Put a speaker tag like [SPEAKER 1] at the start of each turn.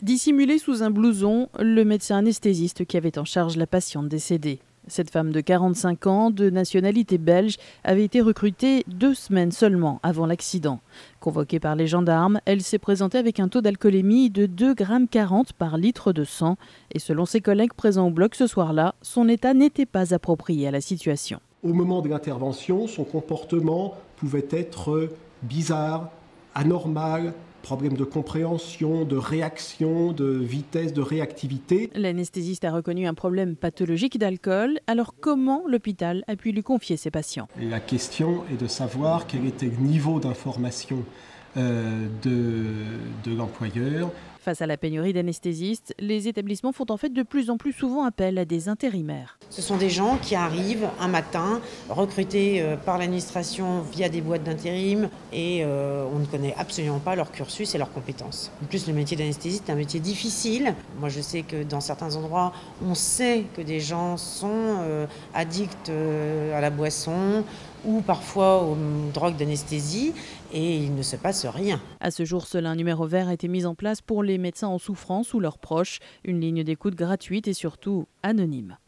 [SPEAKER 1] Dissimulé sous un blouson, le médecin anesthésiste qui avait en charge la patiente décédée. Cette femme de 45 ans, de nationalité belge, avait été recrutée 2 semaines seulement avant l'accident. Convoquée par les gendarmes, elle s'est présentée avec un taux d'alcoolémie de 2,40 g par litre de sang. Et selon ses collègues présents au bloc ce soir-là, son état n'était pas approprié à la situation.
[SPEAKER 2] Au moment de l'intervention, son comportement pouvait être bizarre, anormal, problème de compréhension, de réaction, de vitesse, de réactivité.
[SPEAKER 1] L'anesthésiste a reconnu un problème pathologique d'alcool. Alors comment l'hôpital a pu lui confier ses patients?
[SPEAKER 2] La question est de savoir quel était le niveau d'information de l'employeur.
[SPEAKER 1] Face à la pénurie d'anesthésistes, les établissements font en fait de plus en plus souvent appel à des intérimaires.
[SPEAKER 3] Ce sont des gens qui arrivent un matin, recrutés par l'administration via des boîtes d'intérim et on ne connaît absolument pas leur cursus et leurs compétences. En plus, le métier d'anesthésiste est un métier difficile. Moi, je sais que dans certains endroits, on sait que des gens sont addicts à la boisson ou parfois aux drogues d'anesthésie, et il ne se passe rien.
[SPEAKER 1] À ce jour, seul un numéro vert a été mis en place pour les médecins en souffrance ou leurs proches, une ligne d'écoute gratuite et surtout anonyme.